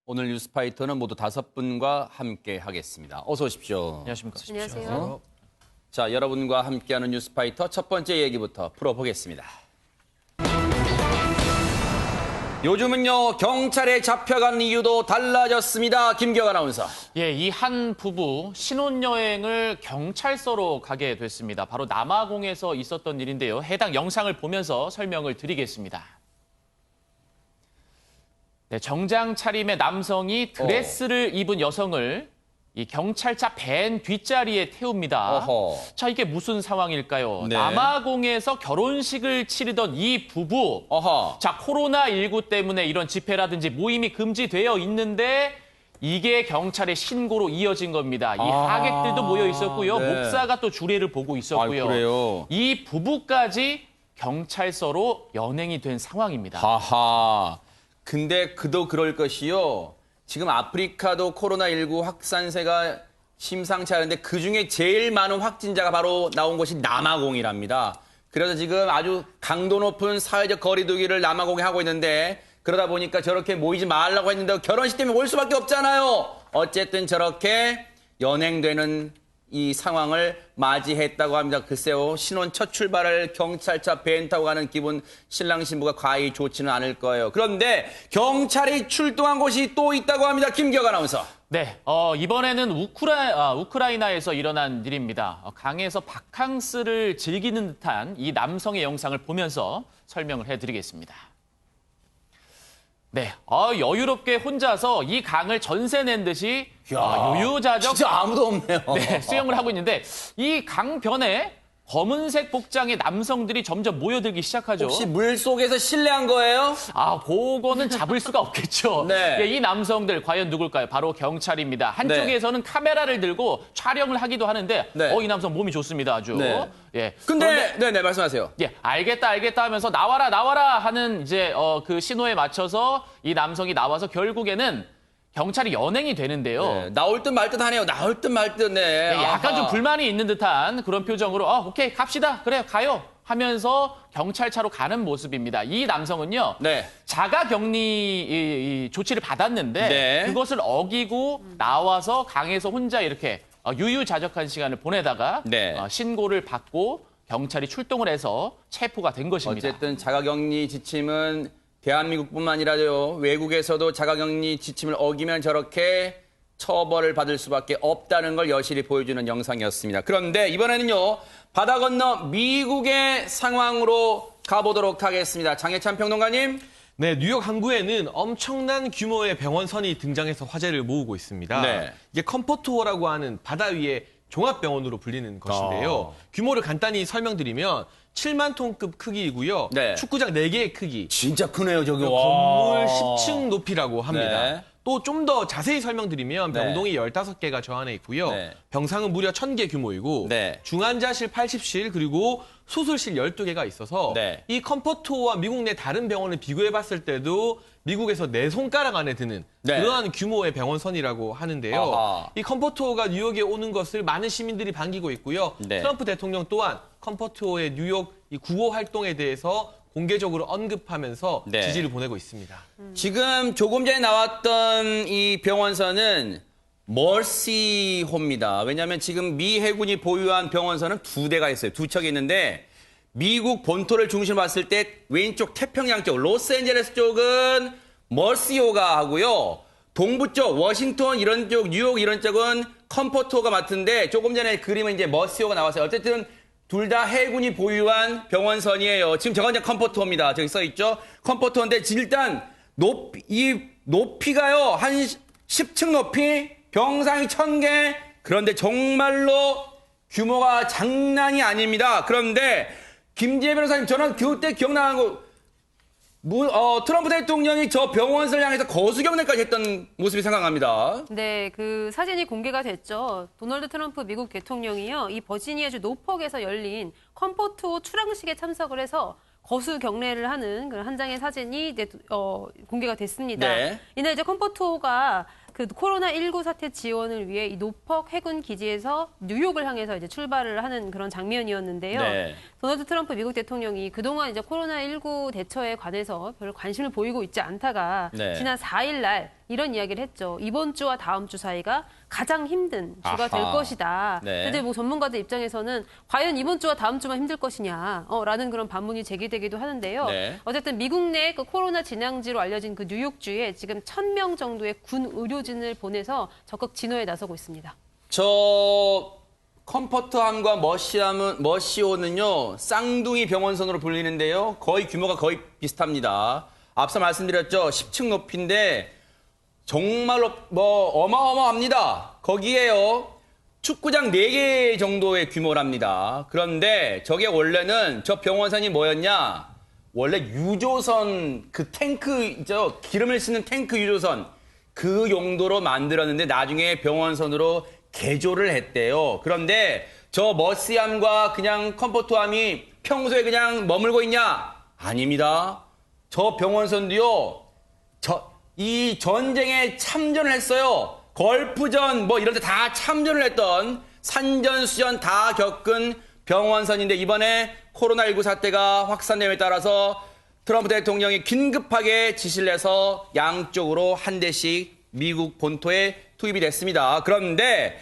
오늘 뉴스파이터는 모두 5분과 함께 하겠습니다. 어서 오십시오. 안녕하십니까. 안녕하세요. 자, 여러분과 함께하는 뉴스파이터 첫 번째 얘기부터 풀어보겠습니다. 요즘은요, 경찰에 잡혀간 이유도 달라졌습니다. 김기혁 아나운서. 예, 이 한 부부 신혼여행을 경찰서로 가게 됐습니다. 바로 남아공에서 있었던 일인데요. 해당 영상을 보면서 설명을 드리겠습니다. 네, 정장 차림의 남성이 드레스를 입은 여성을 이 경찰차 밴 뒷자리에 태웁니다. 어허. 자, 이게 무슨 상황일까요? 네. 남아공에서 결혼식을 치르던 이 부부. 어허. 자, 코로나19 때문에 이런 집회라든지 모임이 금지되어 있는데 이게 경찰의 신고로 이어진 겁니다. 이 하객들도 모여 있었고요. 네. 목사가 또 주례를 보고 있었고요. 아, 그래요? 이 부부까지 경찰서로 연행이 된 상황입니다. 하하. 근데 그도 그럴 것이요. 지금 아프리카도 코로나19 확산세가 심상치 않은데 그중에 제일 많은 확진자가 바로 나온 곳이 남아공이랍니다. 그래서 지금 아주 강도 높은 사회적 거리두기를 남아공에 하고 있는데 그러다 보니까 저렇게 모이지 말라고 했는데 결혼식 때문에 올 수밖에 없잖아요. 어쨌든 저렇게 연행되는 이 상황을 맞이했다고 합니다. 글쎄요, 신혼 첫 출발을 경찰차 밴 타고 가는 기분 신랑 신부가 과히 좋지는 않을 거예요. 그런데 경찰이 출동한 곳이 또 있다고 합니다. 김기혁 아나운서. 네, 이번에는 우크라이나에서 일어난 일입니다. 강에서 바캉스를 즐기는 듯한 이 남성의 영상을 보면서 설명을 해드리겠습니다. 네, 여유롭게 혼자서 이 강을 전세 낸 듯이 유유자적 진짜 아무도 없네요. 네, 수영을 하고 있는데 이 강변에 검은색 복장의 남성들이 점점 모여들기 시작하죠. 혹시 물 속에서 실내한 거예요? 그거는 잡을 수가 없겠죠. 네. 예, 이 남성들 과연 누굴까요? 바로 경찰입니다. 한쪽에서는 카메라를 들고 촬영을 하기도 하는데 네. 이 남성 몸이 좋습니다, 아주. 네. 예. 근데 네네 말씀하세요. 예, 알겠다 하면서 나와라 하는 이제 그 신호에 맞춰서 이 남성이 나와서 결국에는 경찰이 연행이 되는데요. 네, 나올 듯 말 듯 하네요. 나올 듯 말 듯. 네. 예, 약간 아하. 좀 불만이 있는 듯한 그런 표정으로 오케이 갑시다. 그래 가요. 하면서 경찰차로 가는 모습입니다. 이 남성은요. 네. 자가격리 이 조치를 받았는데 네. 그것을 어기고 나와서 강에서 혼자 이렇게 유유자적한 시간을 보내다가 네. 신고를 받고 경찰이 출동을 해서 체포가 된 것입니다. 어쨌든 자가격리 지침은 대한민국뿐만 아니라요. 외국에서도 자가격리 지침을 어기면 저렇게 처벌을 받을 수밖에 없다는 걸 여실히 보여주는 영상이었습니다. 그런데 이번에는요. 바다 건너 미국의 상황으로 가보도록 하겠습니다. 장혜찬 평론가님. 네, 뉴욕 항구에는 엄청난 규모의 병원선이 등장해서 화제를 모으고 있습니다. 네. 이게 컴포트호라고 하는 바다 위의 종합병원으로 불리는 것인데요. 규모를 간단히 설명드리면 7만 톤급 크기이고요. 네. 축구장 4개의 크기, 진짜 크네요, 저기. 건물 10층 높이라고 합니다. 네. 또 좀 더 자세히 설명드리면 네. 병동이 15개가 저 안에 있고요. 네. 병상은 무려 1000개 규모이고 네. 중환자실 80실 그리고 수술실 12개가 있어서 네. 이 컴포트호와 미국 내 다른 병원을 비교해 봤을 때도 미국에서 4손가락 안에 드는 네. 그러한 규모의 병원선이라고 하는데요. 아하. 이 컴포트호가 뉴욕에 오는 것을 많은 시민들이 반기고 있고요. 네. 트럼프 대통령 또한 컴포트호의 뉴욕 이 구호 활동에 대해서 공개적으로 언급하면서 네. 지지를 보내고 있습니다. 지금 조금 전에 나왔던 이 병원선은 머시호입니다. 왜냐하면 지금 미 해군이 보유한 병원선은 2대가 있어요. 2척이 있는데 미국 본토를 중심으로 봤을 때 왼쪽 태평양 쪽 로스앤젤레스 쪽은 머시호가 하고요. 동부 쪽 워싱턴 이런 쪽 뉴욕 이런 쪽은 컴포트호가 맡은데 조금 전에 그림은 이제 머시호가 나왔어요. 어쨌든 둘 다 해군이 보유한 병원선이에요. 지금 저건 이제 컴포트호입니다. 저기 써 있죠. 컴포트호인데 일단 높이가요. 한 10층 높이, 병상이 1000개. 그런데 정말로 규모가 장난이 아닙니다. 그런데 김지혜 변호사님, 저는 그때 기억나는 거 트럼프 대통령이 저 병원을 향해서 거수경례까지 했던 모습이 생각납니다. 네, 그 사진이 공개가 됐죠. 도널드 트럼프 미국 대통령이요. 이 버지니아주 노폭에서 열린 컴포트호 출항식에 참석을 해서 거수 경례를 하는 그런 한 장의 사진이 공개가 됐습니다. 네. 이날 이제 컴포트호가 그 코로나19 사태 지원을 위해 이 노퍽 해군 기지에서 뉴욕을 향해서 이제 출발을 하는 그런 장면이었는데요. 네. 도널드 트럼프 미국 대통령이 그동안 이제 코로나19 대처에 관해서 별 관심을 보이고 있지 않다가 네. 지난 4일 날 이런 이야기를 했죠. 이번 주와 다음 주 사이가 가장 힘든 주가 될 아하. 것이다. 네. 근데 뭐 전문가들 입장에서는 과연 이번 주와 다음 주만 힘들 것이냐, 라는 그런 반문이 제기되기도 하는데요. 네. 어쨌든 미국 내 그 코로나 진앙지로 알려진 그 뉴욕주에 지금 1,000명 정도의 군 의료진을 보내서 적극 진화에 나서고 있습니다. 저 컴포트함과 머시호는요 쌍둥이 병원선으로 불리는데요. 거의 규모가 거의 비슷합니다. 앞서 말씀드렸죠. 10층 높이인데 정말로 뭐 어마어마합니다. 거기에요. 축구장 4개 정도의 규모랍니다. 그런데 저게 원래는 저 병원선이 뭐였냐? 원래 유조선 그 탱크 있죠? 기름을 쓰는 탱크 유조선 그 용도로 만들었는데 나중에 병원선으로 개조를 했대요. 그런데 저 머시함과 그냥 컴포트함이 평소에 그냥 머물고 있냐? 아닙니다. 저 병원선도요. 이 전쟁에 참전을 했어요. 걸프전 뭐 이런 데 다 참전을 했던 산전수전 다 겪은 병원선인데 이번에 코로나19 사태가 확산됨에 따라서 트럼프 대통령이 긴급하게 지시를 해서 양쪽으로 한 대씩 미국 본토에 투입이 됐습니다. 그런데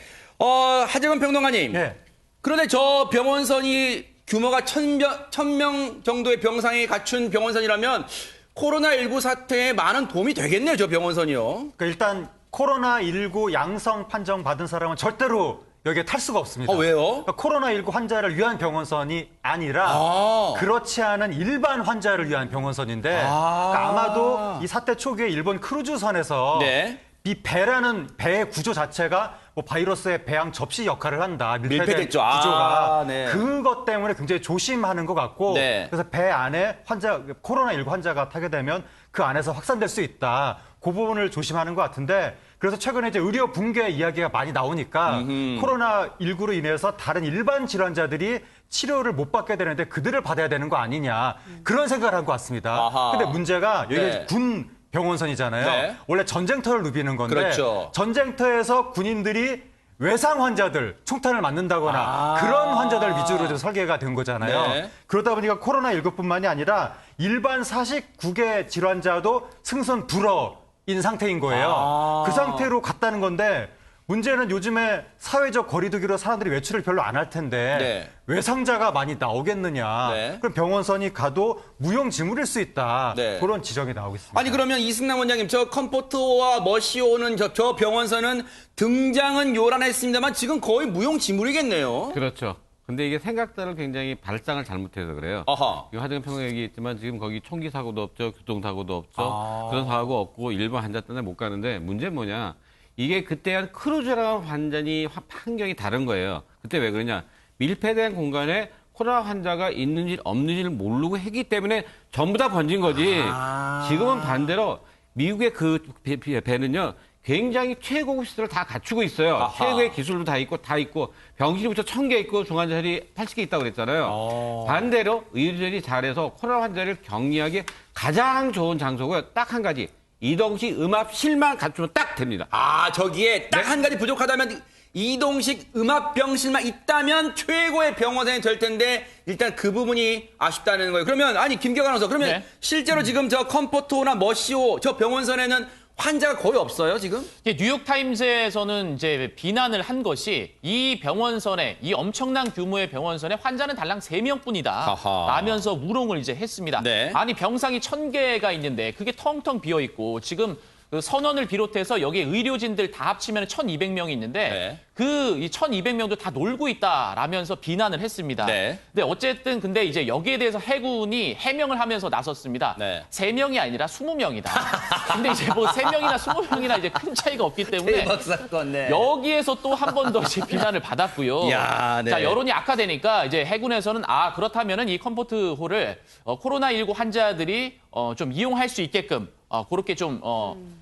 하재근 평론가님. 예. 그런데 저 병원선이 규모가 1,000명 정도의 병상이 갖춘 병원선이라면 코로나19 사태에 많은 도움이 되겠네요, 저 병원선이요. 그러니까 일단 코로나19 양성 판정 받은 사람은 절대로 여기에 탈 수가 없습니다. 왜요? 그러니까 코로나19 환자를 위한 병원선이 아니라 아. 그렇지 않은 일반 환자를 위한 병원선인데 그러니까 아마도 이 사태 초기에 일본 크루즈선에서 네. 이 배라는 배의 구조 자체가 뭐 바이러스의 배양 접시 역할을 한다. 밀폐됐죠. 구조가. 네. 그것 때문에 굉장히 조심하는 것 같고 네. 그래서 배 안에 코로나19 환자가 타게 되면 그 안에서 확산될 수 있다. 그 부분을 조심하는 것 같은데 그래서 최근에 이제 의료 붕괴 이야기가 많이 나오니까 코로나19로 인해서 다른 일반 질환자들이 치료를 못 받게 되는데 그들을 받아야 되는 거 아니냐. 그런 생각을 한 것 같습니다. 아하. 근데 문제가 여기 네. 군 병원선이잖아요. 네. 원래 전쟁터를 누비는 건데 그렇죠. 전쟁터에서 군인들이 외상 환자들, 총탄을 맞는다거나 그런 환자들 위주로 좀 설계가 된 거잖아요. 네. 그러다 보니까 코로나19뿐만이 아니라 일반 사식국의 질환자도 승선 불어인 상태인 거예요. 그 상태로 갔다는 건데 문제는 요즘에 사회적 거리두기로 사람들이 외출을 별로 안 할 텐데 네. 외상자가 많이 나오겠느냐. 네. 그럼 병원선이 가도 무용지물일 수 있다. 네. 그런 지적이 나오고 있습니다. 아니 그러면 이승남 원장님 저 컴포트와 머시호는 저 병원선은 등장은 요란했습니다만 지금 거의 무용지물이겠네요. 그렇죠. 근데 이게 생각대로 굉장히 발상을 잘못해서 그래요. 아하. 이거 하정현 평론가 얘기했지만 지금 거기 총기 사고도 없죠. 교통사고도 없죠. 그런 사고 없고 일본 환자 때문에 못 가는데 문제는 뭐냐. 이게 그때 한 크루즈랑 완전히 환경이 다른 거예요. 그때 왜 그러냐. 밀폐된 공간에 코로나 환자가 있는지 없는지를 모르고 했기 때문에 전부 다 번진 거지. 지금은 반대로 미국의 그 배는요. 굉장히 최고급 시설을 다 갖추고 있어요. 아하. 최고의 기술도 다 있고 병실부터 1,000개 있고 중환자실이 80개 있다고 그랬잖아요. 반대로 의료진이 잘해서 코로나 환자를 격리하기 가장 좋은 장소가 딱 한 가지. 이동식 음압실만 갖추면 딱 됩니다. 저기에 딱 한 가지 부족하다면 이동식 음압병실만 있다면 최고의 병원이 될 텐데 일단 그 부분이 아쉽다는 거예요. 그러면 아니 김경환 아나운서 그러면 네. 실제로 지금 저 컴포트나 머시호 저 병원선에는 환자가 거의 없어요 지금? 뉴욕타임즈에서는 이제 비난을 한 것이 이 병원선에 이 엄청난 규모의 병원선에 환자는 달랑 3명뿐이다 아하. 라면서 우롱을 이제 했습니다. 네. 아니 병상이 1,000개가 있는데 그게 텅텅 비어 있고 지금 그 선원을 비롯해서 여기에 의료진들 다 합치면 1,200명이 있는데 네. 그 이 1,200명도 다 놀고 있다라면서 비난을 했습니다. 네. 근데 어쨌든 근데 이제 여기에 대해서 해군이 해명을 하면서 나섰습니다. 네. 3명이 아니라 20명이다. 근데 이제 뭐 3명이나 20명이나 이제 큰 차이가 없기 때문에 대박 사건, 네. 여기에서 또 한 번 더 이제 비난을 받았고요. 이야, 네. 자, 여론이 악화되니까 이제 해군에서는 그렇다면은 이 컴포트홀을 코로나19 환자들이 좀 이용할 수 있게끔 그렇게 좀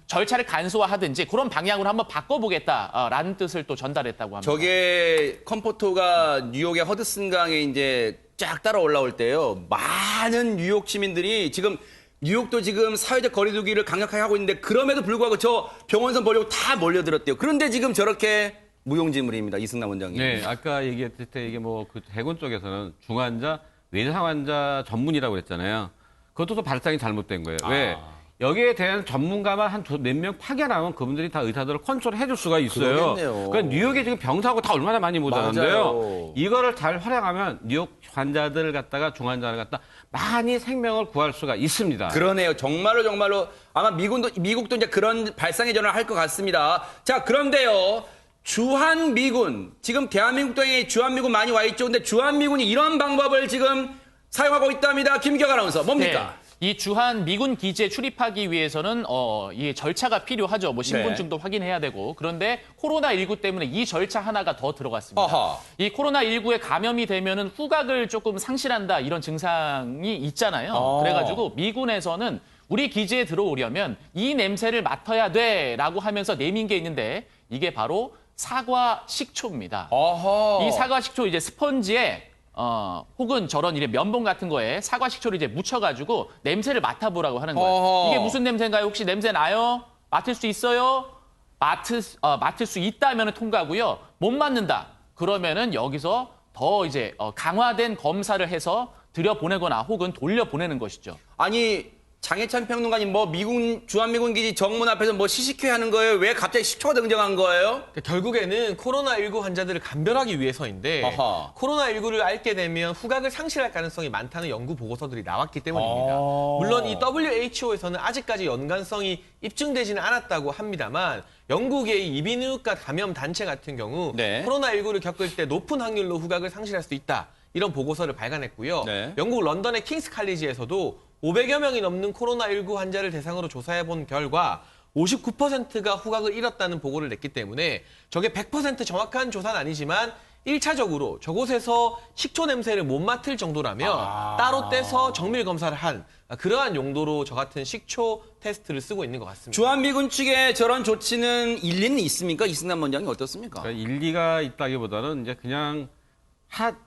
절차를 간소화하든지 그런 방향으로 한번 바꿔보겠다라는 뜻을 또 전달했다고 합니다. 저게 컴포토가 뉴욕의 허드슨강에 이제 쫙 따라 올라올 때요. 많은 뉴욕 시민들이 지금 뉴욕도 지금 사회적 거리두기를 강력하게 하고 있는데 그럼에도 불구하고 저 병원선 보려고 다 몰려들었대요. 그런데 지금 저렇게 무용지물입니다. 이승남 원장님. 네, 아까 얘기했을 때 이게 뭐 그 해군 쪽에서는 중환자, 외상 환자 전문이라고 그랬잖아요. 그것도 또 발상이 잘못된 거예요. 왜? 여기에 대한 전문가만 한 몇 명 파견하면 그분들이 다 의사들을 컨트롤해 줄 수가 있어요. 그러겠네요. 그러니까 뉴욕에 지금 병사하고 다 얼마나 많이 모자란데요. 맞아요. 이거를 잘 활용하면 뉴욕 환자들 갖다가 중환자를 갖다 많이 생명을 구할 수가 있습니다. 그러네요. 정말로 아마 미국도 이제 그런 발상의 전환을 할 것 같습니다. 자, 그런데요. 주한미군, 지금 대한민국 땅에 주한미군 많이 와 있죠. 근데 주한미군이 이런 방법을 지금 사용하고 있답니다. 김기혁 아나운서, 뭡니까? 네. 이 주한 미군 기지에 출입하기 위해서는 이 절차가 필요하죠. 뭐 신분증도 확인해야 되고. 그런데 코로나19 때문에 이 절차 하나가 더 들어갔습니다. 아하. 이 코로나19에 감염이 되면은 후각을 조금 상실한다 이런 증상이 있잖아요. 그래가지고 미군에서는 우리 기지에 들어오려면 이 냄새를 맡아야 돼라고 하면서 내민 게 있는데 이게 바로 사과 식초입니다. 어허. 이 사과 식초 이제 스펀지에 혹은 저런 이런 면봉 같은 거에 사과 식초를 이제 묻혀가지고 냄새를 맡아보라고 하는 거예요. 어허. 이게 무슨 냄새인가요? 혹시 냄새 나요? 맡을 수 있어요? 맡을 수 있다면 통과고요. 못 맡는다. 그러면은 여기서 더 이제 강화된 검사를 해서 들여보내거나 혹은 돌려보내는 것이죠. 아니, 장해찬 평론가님, 뭐 주한미군 기지 정문 앞에서 뭐 시식회 하는 거예요? 왜 갑자기 식초가 등장한 거예요? 결국에는 코로나19 환자들을 감별하기 위해서인데 아하. 코로나19를 앓게 되면 후각을 상실할 가능성이 많다는 연구 보고서들이 나왔기 때문입니다. 물론 이 WHO에서는 아직까지 연관성이 입증되지는 않았다고 합니다만 영국의 이비인후과 감염 단체 같은 경우 네. 코로나19를 겪을 때 높은 확률로 후각을 상실할 수 있다. 이런 보고서를 발간했고요. 네. 영국 런던의 킹스 칼리지에서도 500여 명이 넘는 코로나19 환자를 대상으로 조사해 본 결과 59%가 후각을 잃었다는 보고를 냈기 때문에 저게 100% 정확한 조사는 아니지만 1차적으로 저곳에서 식초 냄새를 못 맡을 정도라면 따로 떼서 정밀 검사를 한 그러한 용도로 저 같은 식초 테스트를 쓰고 있는 것 같습니다. 주한미군 측에 저런 조치는 일리는 있습니까? 이승남 원장님 어떻습니까? 그러니까 일리가 있다기보다는 이제 그냥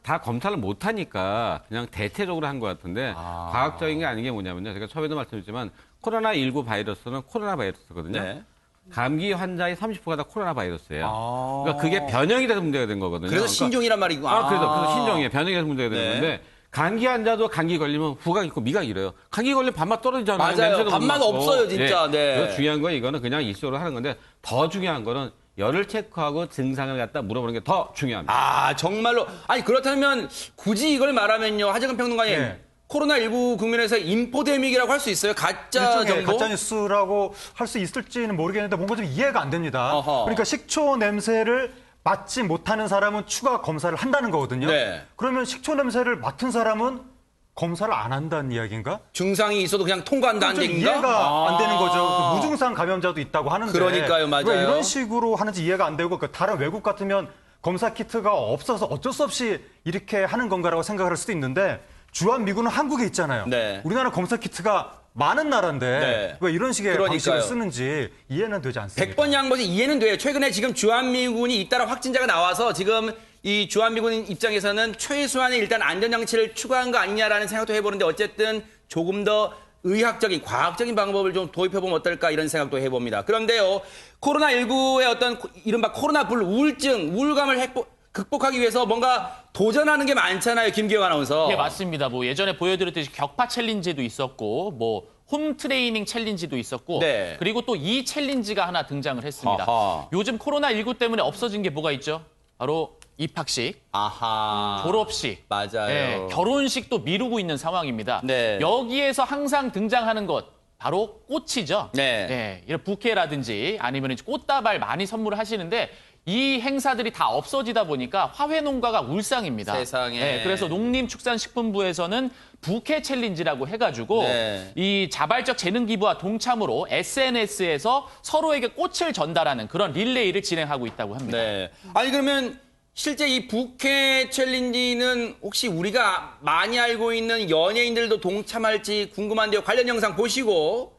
다 검사를 못 하니까 그냥 대체적으로 한 것 같은데 과학적인 게 아닌 게 뭐냐면요. 제가 처음에도 말씀드렸지만 코로나19 바이러스는 코로나 바이러스거든요. 네. 감기 환자의 30%가 다 코로나 바이러스예요. 그러니까 그게 변형이 돼서 문제가 된 거거든요. 그래서 그러니까 신종이란 말이고. 그래서 신종이에요. 변형이 돼서 문제가 되는 네. 건데 감기 환자도 감기 걸리면 후각 있고 미각 잃어요. 감기 걸리면 밥맛 떨어지잖아요. 맞아요. 냄새도 못 밥맛 맡고. 없어요, 진짜. 네. 그래서 중요한 건 이거는 그냥 이슈로 하는 건데 더 중요한 거는 열을 체크하고 증상을 갖다 물어보는 게 더 중요합니다. 아, 정말로. 아니, 그렇다면 굳이 이걸 말하면요. 하재근 평론가님. 네. 코로나19 국면에서 인포데믹이라고 할 수 있어요? 가짜 일종의 정보? 가짜뉴스라고 할 수 있을지는 모르겠는데 뭔가 좀 이해가 안 됩니다. 어허. 그러니까 식초 냄새를 맡지 못하는 사람은 추가 검사를 한다는 거거든요. 네. 그러면 식초 냄새를 맡은 사람은 검사를 안 한다는 이야기인가? 증상이 있어도 그냥 통과한다는 좀 얘기인가? 이해가 안 되는 거죠. 그 무증상 감염자도 있다고 하는데 그러니까요, 맞아요. 왜 이런 식으로 하는지 이해가 안 되고 그 다른 외국 같으면 검사 키트가 없어서 어쩔 수 없이 이렇게 하는 건가라고 생각을 할 수도 있는데 주한미군은 한국에 있잖아요. 네. 우리나라 검사 키트가 많은 나라인데 네. 왜 이런 식의 그러니까요. 방식을 쓰는지 이해는 되지 않습니다. 100번 양보지 이해는 돼요. 최근에 지금 주한미군이 잇따라 확진자가 나와서 지금 이 주한미군 입장에서는 최소한의 일단 안전장치를 추가한 거 아니냐라는 생각도 해보는데 어쨌든 조금 더 의학적인, 과학적인 방법을 좀 도입해보면 어떨까 이런 생각도 해봅니다. 그런데요, 코로나19의 어떤 이른바 코로나불 우울증, 우울감을 극복하기 위해서 뭔가 도전하는 게 많잖아요, 김기혁 아나운서. 네, 맞습니다. 뭐 예전에 보여드렸듯이 격파 챌린지도 있었고, 뭐 홈 트레이닝 챌린지도 있었고, 네. 그리고 또 이 챌린지가 하나 등장을 했습니다. 아하. 요즘 코로나19 때문에 없어진 게 뭐가 있죠? 바로 입학식, 아하. 졸업식, 맞아요. 네, 결혼식도 미루고 있는 상황입니다. 네. 여기에서 항상 등장하는 것 바로 꽃이죠. 네. 이런 부케라든지 아니면 꽃다발 많이 선물을 하시는데 이 행사들이 다 없어지다 보니까 화훼 농가가 울상입니다. 세상에. 네, 그래서 농림축산식품부에서는 부케 챌린지라고 해가지고 네. 이 자발적 재능 기부와 동참으로 SNS에서 서로에게 꽃을 전달하는 그런 릴레이를 진행하고 있다고 합니다. 네. 아니 그러면 실제 이 부캐 챌린지는 혹시 우리가 많이 알고 있는 연예인들도 동참할지 궁금한데요. 관련 영상 보시고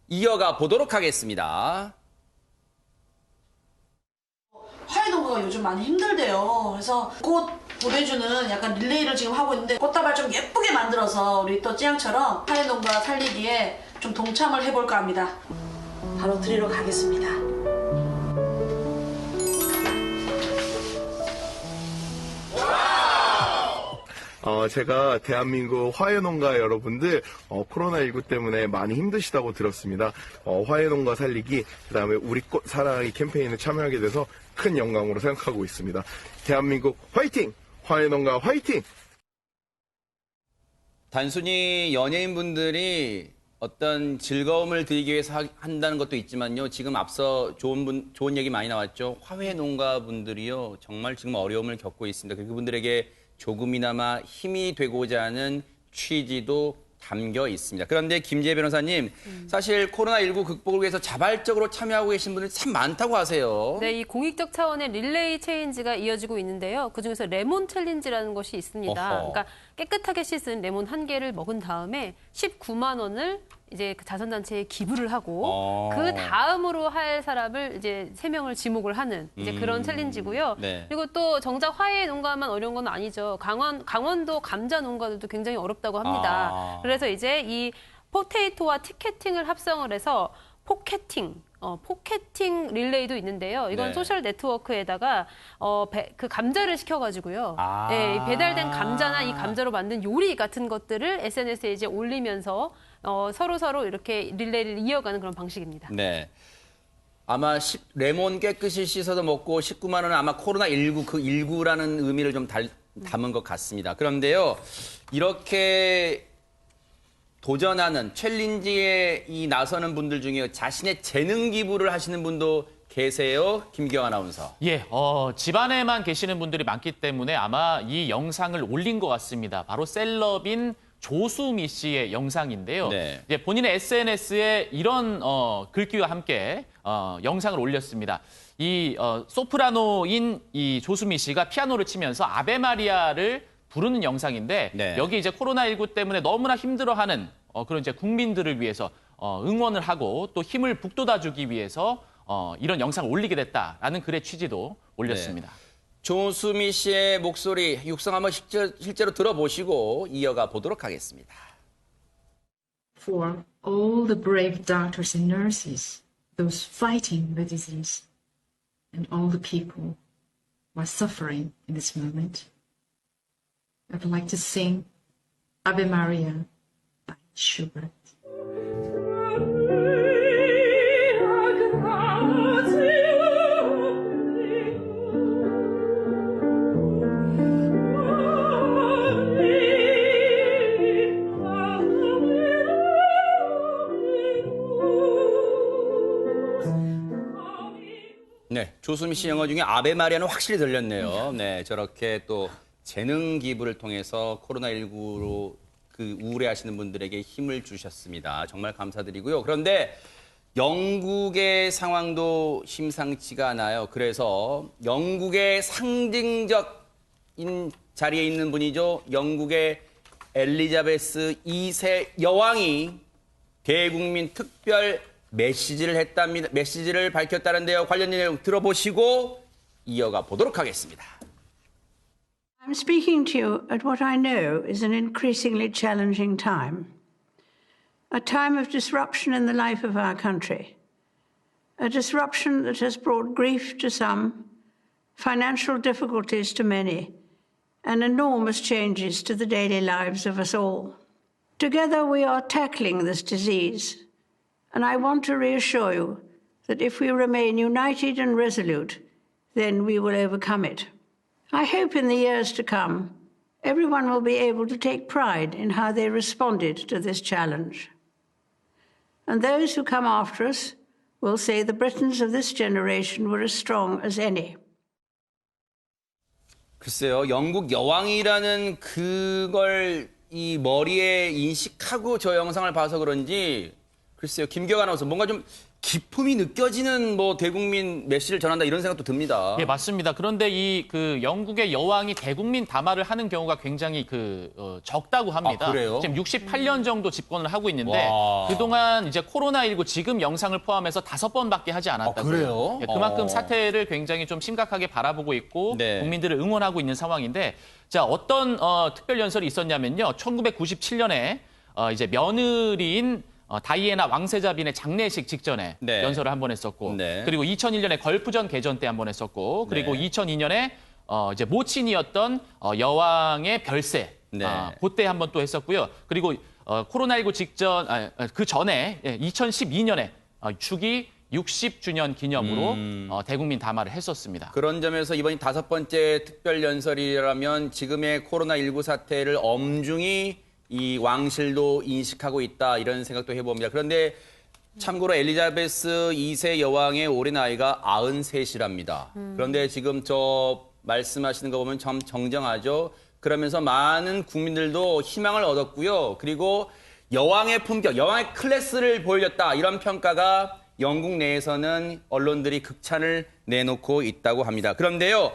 이어가 보도록 하겠습니다. 화훼 농가가 요즘 많이 힘들대요. 그래서 꽃 보내주는 약간 릴레이를 지금 하고 있는데 꽃다발 좀 예쁘게 만들어서 우리 또 찌양처럼 화훼 농가 살리기에 좀 동참을 해볼까 합니다. 바로 드리러 가겠습니다. 제가 대한민국 화훼농가 여러분들 코로나19 때문에 많이 힘드시다고 들었습니다. 화훼농가 살리기, 그다음에 우리 꽃 사랑하기 캠페인에 참여하게 돼서 큰 영광으로 생각하고 있습니다. 대한민국 화이팅! 화훼농가 화이팅! 단순히 연예인분들이 어떤 즐거움을 드리기 위해서 한다는 것도 있지만요. 지금 앞서 좋은 얘기 많이 나왔죠. 화훼 농가분들이요. 정말 지금 어려움을 겪고 있습니다. 그분들에게 조금이나마 힘이 되고자 하는 취지도 담겨 있습니다. 그런데 김지혜 변호사님, 사실 코로나19 극복을 위해서 자발적으로 참여하고 계신 분들이 참 많다고 하세요. 네, 이 공익적 차원의 릴레이 체인지가 이어지고 있는데요. 그중에서 레몬 챌린지라는 것이 있습니다. 어허. 그러니까 깨끗하게 씻은 레몬 한 개를 먹은 다음에 19만 원을 이제 그 자선단체에 기부를 하고 그 다음으로 할 사람을 이제 3명을 지목을 하는 이제 그런 챌린지고요. 네. 그리고 또 정작 화훼 농가만 어려운 건 아니죠. 강원도 감자 농가들도 굉장히 어렵다고 합니다. 그래서 이제 이 포테이토와 티켓팅을 합성을 해서 포켓팅 릴레이도 있는데요. 이건 네. 소셜 네트워크에다가 그 감자를 시켜가지고요. 네, 이 배달된 감자나 이 감자로 만든 요리 같은 것들을 SNS에 이제 올리면서 서로 이렇게 릴레이를 이어가는 그런 방식입니다. 네. 아마 레몬 깨끗이 씻어서 먹고 19만 원은 아마 코로나19 그 19라는 의미를 좀 담은 것 같습니다. 그런데요. 이렇게 도전하는 챌린지에 나서는 분들 중에 자신의 재능 기부를 하시는 분도 계세요. 김기영 아나운서. 예, 집안에만 계시는 분들이 많기 때문에 아마 이 영상을 올린 것 같습니다. 바로 셀럽인 조수미 씨의 영상인데요. 네. 이제 본인의 SNS에 이런 글귀와 함께 영상을 올렸습니다. 이 소프라노인 이 조수미 씨가 피아노를 치면서 아베 마리아를 부르는 영상인데 네. 여기 이제 코로나19 때문에 너무나 힘들어하는 그런 이제 국민들을 위해서 응원을 하고 또 힘을 북돋아주기 위해서 이런 영상을 올리게 됐다라는 글의 취지도 올렸습니다. 네. 조수미 씨의 목소리 육성 한번 실제로 들어보시고 이어가 보도록 하겠습니다. For all the brave doctors and nurses, those fighting the disease, and all the people who are suffering in this moment, I'd like to sing Ave Maria by Schubert. 네, 조수미 씨 영어 중에 아베 마리아는 확실히 들렸네요. 네, 저렇게 또 재능 기부를 통해서 코로나19로 그 우울해하시는 분들에게 힘을 주셨습니다. 정말 감사드리고요. 그런데 영국의 상황도 심상치가 않아요. 그래서 영국의 상징적인 자리에 있는 분이죠. 영국의 엘리자베스 2세 여왕이 대국민 특별 메시지를 밝혔다는데요. 관련 내용 들어보시고 이어가 보도록 하겠습니다. I'm speaking to you at what I know is an increasingly challenging time. A time of disruption in the life of our country. A disruption that has brought grief to some, financial difficulties to many, and enormous changes to the daily lives of us all. Together we are tackling this disease. And I want to reassure you that if we remain united and resolute, then we will overcome it. I hope in the years to come, everyone will be able to take pride in how they responded to this challenge. And those who come after us will say the Britons of this generation were as strong as any. 글쎄요, 영국 여왕이라는 그걸 이 머리에 인식하고 저 영상을 봐서 그런지 글쎄요, 김기영 아나운서 뭔가 좀 기품이 느껴지는 뭐 대국민 메시지를 전한다 이런 생각도 듭니다. 예, 맞습니다. 그런데 이 그 영국의 여왕이 대국민 담화를 하는 경우가 굉장히 적다고 합니다. 아, 그래요? 지금 68년 정도 집권을 하고 있는데 와. 그동안 이제 코로나19 지금 영상을 포함해서 5번밖에 하지 않았다고요. 아, 그래요? 예, 그만큼 사태를 굉장히 좀 심각하게 바라보고 있고 네. 국민들을 응원하고 있는 상황인데 자, 어떤 특별 연설이 있었냐면요. 1997년에 이제 며느리인 다이애나 왕세자빈의 장례식 직전에 네. 연설을 한 번 했었고 네. 그리고 2001년에 걸프전 개전 때 한 번 했었고 그리고 네. 2002년에 이제 모친이었던 여왕의 별세 네. 그때 한번 또 했었고요. 그리고 코로나19 직전, 그 전에 2012년에 축이 60주년 기념으로 대국민 담화를 했었습니다. 그런 점에서 이번이 5번째 특별연설이라면 지금의 코로나19 사태를 엄중히 이 왕실도 인식하고 있다 이런 생각도 해봅니다. 그런데 참고로 엘리자베스 2세 여왕의 올해 나이가 93이랍니다. 그런데 지금 저 말씀하시는 거 보면 참 정정하죠. 그러면서 많은 국민들도 희망을 얻었고요. 그리고 여왕의 품격, 여왕의 클래스를 보여줬다 이런 평가가 영국 내에서는 언론들이 극찬을 내놓고 있다고 합니다. 그런데요.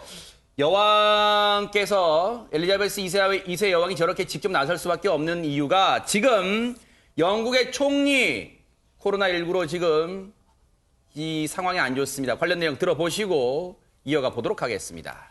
여왕께서 엘리자베스 2세 여왕이 저렇게 직접 나설 수밖에 없는 이유가 지금 영국의 총리 코로나19로 지금 이 상황이 안 좋습니다. 관련 내용 들어보시고 이어가 보도록 하겠습니다.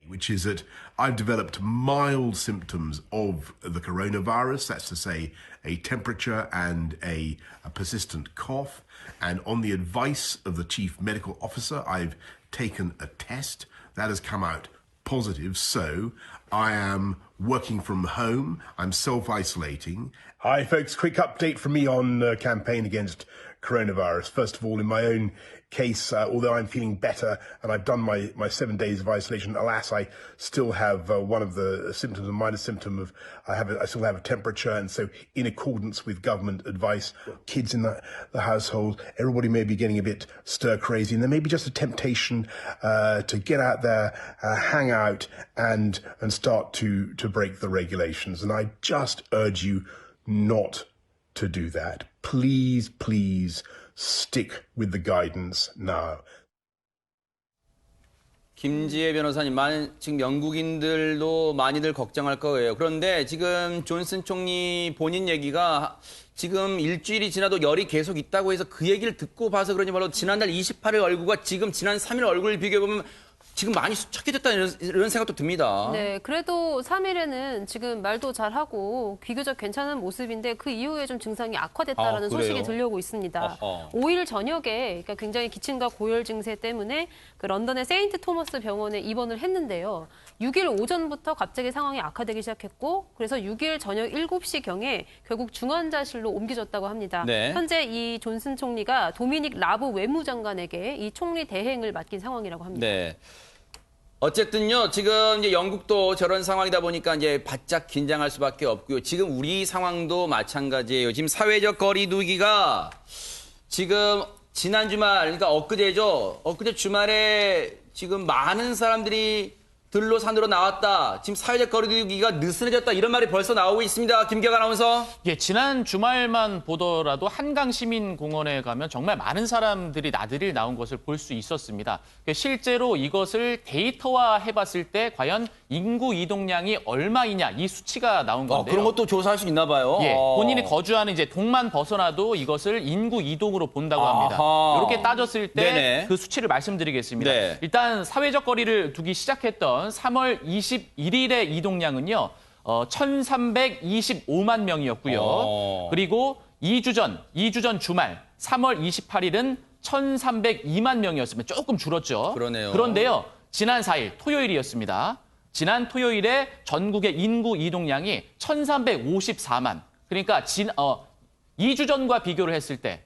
Which is that I've developed mild symptoms of the coronavirus. That's to say, a temperature and a persistent cough. And on the advice of the chief medical officer, I've taken a test that has come out positive. So I am working from home. I'm self-isolating. Hi, folks. Quick update from me on the campaign against coronavirus. First of all, in my own case, although I'm feeling better and I've done my 7 days of isolation, alas, I still have one of the symptoms, a minor symptom of I still have a temperature, and so in accordance with government advice, kids in the household, everybody may be getting a bit stir crazy, and there may be just a temptation to get out there, hang out, and start to break the regulations. And I just urge you not to do that. Please, please stick with the guidance now. 김지혜 변호사님, 지금 영국인들도 많이들 걱정할 거예요. 그런데 지금 존슨 총리 본인 얘기가 지금 일주일이 지나도 열이 계속 있다고 해서 그 얘기를 듣고 봐서 그런지 몰라도 지난달 28일 얼굴과 지금 지난 3일 얼굴을 비교해보면 지금 많이 수척해 됐다는 이런 생각도 듭니다. 네, 그래도 3일에는 지금 말도 잘하고 비교적 괜찮은 모습인데 그 이후에 좀 증상이 악화됐다라는 소식이 들려오고 있습니다. 5일 저녁에 그러니까 굉장히 기침과 고열 증세 때문에 그 런던의 세인트 토머스 병원에 입원을 했는데요. 6일 오전부터 갑자기 상황이 악화되기 시작했고 그래서 6일 저녁 7시경에 결국 중환자실로 옮겨졌다고 합니다. 네. 현재 이 존슨 총리가 도미닉 라브 외무장관에게 이 총리 대행을 맡긴 상황이라고 합니다. 네. 어쨌든요, 지금 이제 영국도 저런 상황이다 보니까 이제 바짝 긴장할 수밖에 없고요. 지금 우리 상황도 마찬가지예요. 지금 사회적 거리두기가 지금 지난 주말, 그러니까 엊그제죠. 엊그제 주말에 지금 많은 사람들이 들로 산으로 나왔다. 지금 사회적 거리두기가 느슨해졌다. 이런 말이 벌써 나오고 있습니다. 김기혁 아나운서. 예, 지난 주말만 보더라도 한강시민공원에 가면 정말 많은 사람들이 나들이를 나온 것을 볼 수 있었습니다. 실제로 이것을 데이터화해봤을 때 과연 인구 이동량이 얼마이냐 이 수치가 나온 건데요. 그런 것도 조사할 수 있나 봐요. 예, 본인이 거주하는 이제 동만 벗어나도 이것을 인구 이동으로 본다고 합니다. 이렇게 따졌을 때 그 수치를 말씀드리겠습니다. 네. 일단 사회적 거리를 두기 시작했던 3월 21일의 이동량은요. 1,325만 명이었고요. 그리고 2주 전 주말 3월 28일은 1,302만 명이었습니다. 조금 줄었죠. 그러네요. 그런데요. 지난 4일 토요일이었습니다. 지난 토요일에 전국의 인구 이동량이 1,354만. 그러니까 2주 전과 비교를 했을 때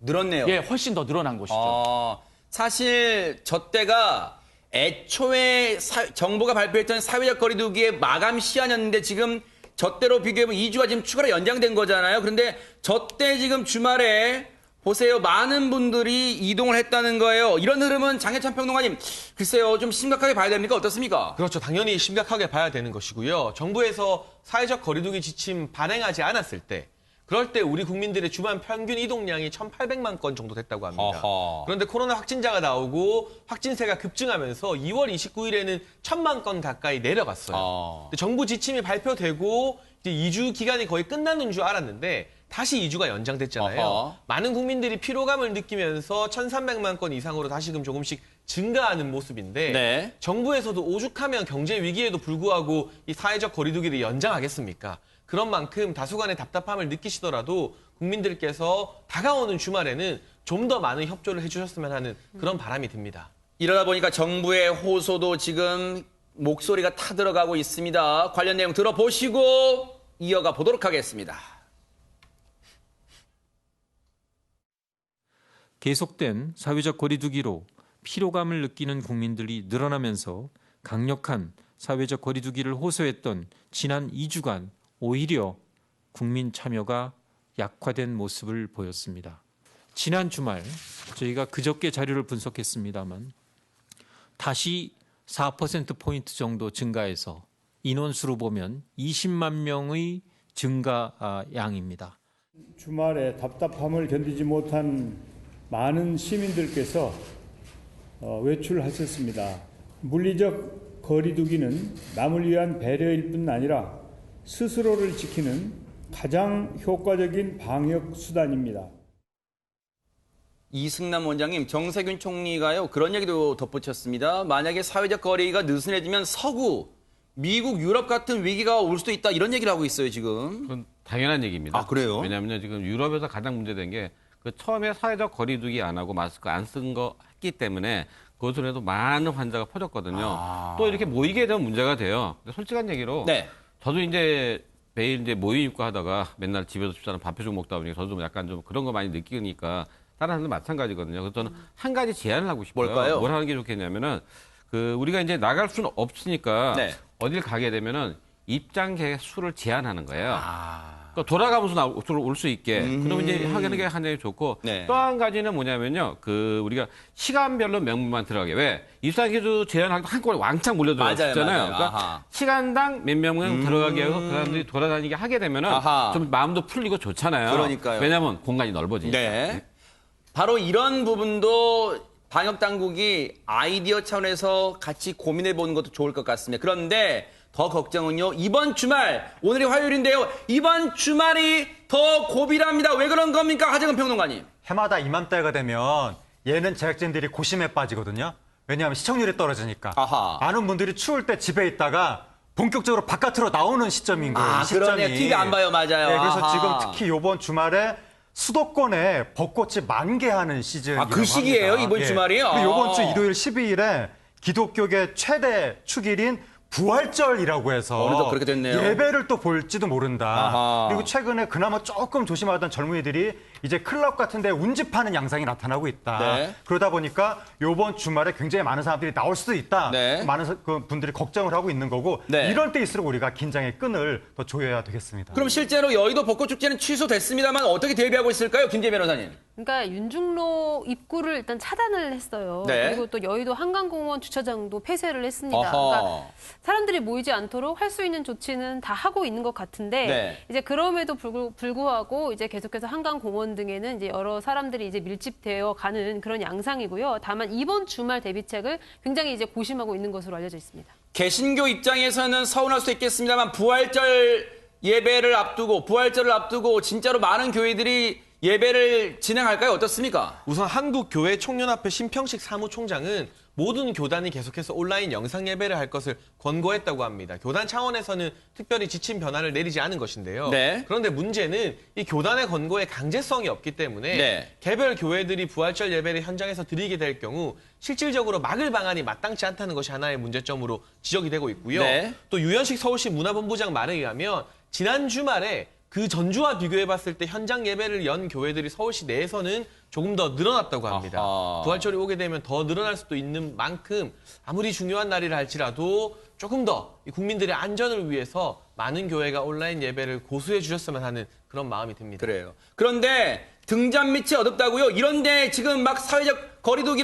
늘었네요. 예, 훨씬 더 늘어난 것이죠. 사실 저 때가 애초에 정부가 발표했던 사회적 거리두기의 마감 시한이었는데 지금 저 때로 비교해보면 2주가 지금 추가로 연장된 거잖아요. 그런데 저 때 지금 주말에 보세요. 많은 분들이 이동을 했다는 거예요. 이런 흐름은 장혜찬 평론가님, 글쎄요. 좀 심각하게 봐야 됩니까? 어떻습니까? 그렇죠. 당연히 심각하게 봐야 되는 것이고요. 정부에서 사회적 거리두기 지침 발행하지 않았을 때 그럴 때 우리 국민들의 주말 평균 이동량이 1,800만 건 정도 됐다고 합니다. 그런데 코로나 확진자가 나오고 확진세가 급증하면서 2월 29일에는 1,000만 건 가까이 내려갔어요. 근데 정부 지침이 발표되고 이제 2주 기간이 거의 끝나는 줄 알았는데 다시 2주가 연장됐잖아요. 많은 국민들이 피로감을 느끼면서 1,300만 건 이상으로 다시금 조금씩 증가하는 모습인데 정부에서도 오죽하면 경제 위기에도 불구하고 이 사회적 거리두기를 연장하겠습니까? 그런 만큼 다소간의 답답함을 느끼시더라도 국민들께서 다가오는 주말에는 좀 더 많은 협조를 해주셨으면 하는 그런 바람이 듭니다. 이러다 보니까 정부의 호소도 지금 목소리가 타들어가고 있습니다. 관련 내용 들어보시고 이어가 보도록 하겠습니다. 계속된 사회적 거리두기로 피로감을 느끼는 국민들이 늘어나면서 강력한 사회적 거리두기를 호소했던 지난 2주간 오히려 국민 참여가 약화된 모습을 보였습니다. 지난 주말 저희가 그저께 자료를 분석했습니다만 다시 4%포인트 정도 증가해서 인원수로 보면 20만 명의 증가량입니다. 주말에 답답함을 견디지 못한 많은 시민들께서 외출하셨습니다. 물리적 거리두기는 남을 위한 배려일 뿐 아니라 스스로를 지키는 가장 효과적인 방역 수단입니다. 이승남 원장님, 정세균 총리가요 그런 얘기도 덧붙였습니다. 만약에 사회적 거리가 느슨해지면 서구, 미국, 유럽 같은 위기가 올 수도 있다 이런 얘기를 하고 있어요 지금. 그건 당연한 얘기입니다. 아 그래요? 왜냐하면 지금 유럽에서 가장 문제된 게 그 처음에 사회적 거리두기 안 하고 마스크 안 쓴 거 했기 때문에 그것으로 해도 많은 환자가 퍼졌거든요. 또 이렇게 모이게 되면 문제가 돼요. 근데 솔직한 얘기로 네. 저도 이제 매일 이제 모임 입고 하다가 맨날 집에서 집사람 밥 해주고 먹다 보니까 저도 약간 좀 그런 거 많이 느끼니까 다른 사람들 마찬가지거든요. 그래서 저는 한 가지 제안을 하고 싶어요. 뭘까요? 뭘 하는 게 좋겠냐면은 우리가 이제 나갈 수는 없으니까 네. 어딜 가게 되면은 입장객 수를 제한하는 거예요. 그러니까 돌아가면서 올 수 있게. 그러면 이제 하는 게 굉장히 좋고 네. 또 한 가지는 뭐냐면요. 우리가 시간별로 명분만 들어가게. 왜? 입장객도 제한하고 한꺼번에 왕창 몰려 들어갔잖아요. 그러니까 아하. 시간당 몇 명만 들어가게 하고 그 사람들이 돌아다니게 하게 되면은 아하. 좀 마음도 풀리고 좋잖아요. 그러니까요. 왜냐하면 공간이 넓어지니까. 네. 바로 이런 부분도 방역 당국이 아이디어 차원에서 같이 고민해 보는 것도 좋을 것 같습니다. 그런데 더 걱정은요. 이번 주말, 오늘이 화요일인데요. 이번 주말이 더 고비랍니다. 왜 그런 겁니까? 하정은 평론가님. 해마다 이맘때가 되면 얘는 제작진들이 고심에 빠지거든요. 왜냐하면 시청률이 떨어지니까. 아하. 많은 분들이 추울 때 집에 있다가 본격적으로 바깥으로 나오는 시점인 거예요. 아, 이 시점이. 그러네. TV 안 봐요. 맞아요. 네, 그래서 아하. 지금 특히 이번 주말에 수도권에 벚꽃이 만개하는 시즌. 그 시기예요? 이번 주말이요? 그리고 이번 주 일요일 12일에 기독교계 최대 축일인 부활절이라고 해서 어느덧 그렇게 됐네요. 예배를 또 볼지도 모른다. 아하. 그리고 최근에 그나마 조금 조심하던 젊은이들이 이제 클럽 같은 데 운집하는 양상이 나타나고 있다. 네. 그러다 보니까 이번 주말에 굉장히 많은 사람들이 나올 수도 있다. 네. 많은 분들이 걱정을 하고 있는 거고 네. 이럴 때일수록 우리가 긴장의 끈을 더 조여야 되겠습니다. 그럼 실제로 여의도 벚꽃축제는 취소됐습니다만 어떻게 대비하고 있을까요? 김재 변호사님. 그러니까 윤중로 입구를 일단 차단을 했어요. 네. 그리고 또 여의도 한강공원 주차장도 폐쇄를 했습니다. 어허. 그러니까 사람들이 모이지 않도록 할 수 있는 조치는 다 하고 있는 것 같은데 네. 이제 그럼에도 불구하고 이제 계속해서 한강공원 등에는 이제 여러 사람들이 이제 밀집되어 가는 그런 양상이고요. 다만 이번 주말 대비책을 굉장히 이제 고심하고 있는 것으로 알려져 있습니다. 개신교 입장에서는 서운할 수 있겠습니다만 부활절 예배를 앞두고 부활절을 앞두고 진짜로 많은 교회들이 예배를 진행할까요? 어떻습니까? 우선 한국교회총연합회 심평식 사무총장은 모든 교단이 계속해서 온라인 영상 예배를 할 것을 권고했다고 합니다. 교단 차원에서는 특별히 지침 변화를 내리지 않은 것인데요. 네. 그런데 문제는 이 교단의 권고에 강제성이 없기 때문에 네. 개별 교회들이 부활절 예배를 현장에서 드리게 될 경우 실질적으로 막을 방안이 마땅치 않다는 것이 하나의 문제점으로 지적이 되고 있고요. 네. 또 유현식 서울시 문화본부장 말에 의하면 지난 주말에 그 전주와 비교해봤을 때 현장 예배를 연 교회들이 서울시 내에서는 조금 더 늘어났다고 합니다. 아하. 부활절이 오게 되면 더 늘어날 수도 있는 만큼 아무리 중요한 날이라 할지라도 조금 더 국민들의 안전을 위해서 많은 교회가 온라인 예배를 고수해 주셨으면 하는 그런 마음이 듭니다. 그래요. 그런데 등잔 밑이 어둡다고요? 이런데 지금 막 사회적 거리두기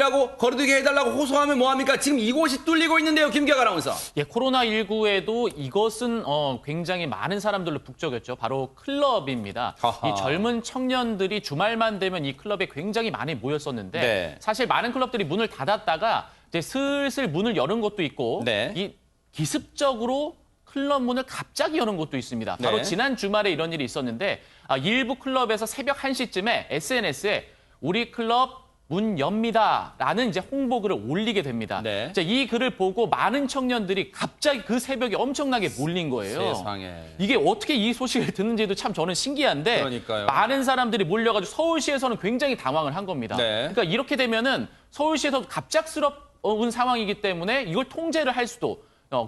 해달라고 호소하면 뭐합니까? 지금 이곳이 뚫리고 있는데요. 김기학 아나운서. 예, 코로나19에도 이것은 굉장히 많은 사람들로 북적였죠. 바로 클럽입니다. 아하. 이 젊은 청년들이 주말만 되면 이 클럽에 굉장히 많이 모였었는데 네. 사실 많은 클럽들이 문을 닫았다가 이제 슬슬 문을 여는 것도 있고 네. 이 기습적으로 클럽 문을 갑자기 여는 곳도 있습니다. 바로 네. 지난 주말에 이런 일이 있었는데 일부 클럽에서 새벽 1시쯤에 SNS에 우리 클럽 문 엽니다라는 이제 홍보글을 올리게 됩니다. 네. 자, 이 글을 보고 많은 청년들이 갑자기 그 새벽에 엄청나게 몰린 거예요. 세상에. 이게 어떻게 이 소식을 듣는지도 참 저는 신기한데 그러니까요. 많은 사람들이 몰려가지고 서울시에서는 굉장히 당황을 한 겁니다. 네. 그러니까 이렇게 되면은 서울시에서도 갑작스러운 상황이기 때문에 이걸 통제를 할 수도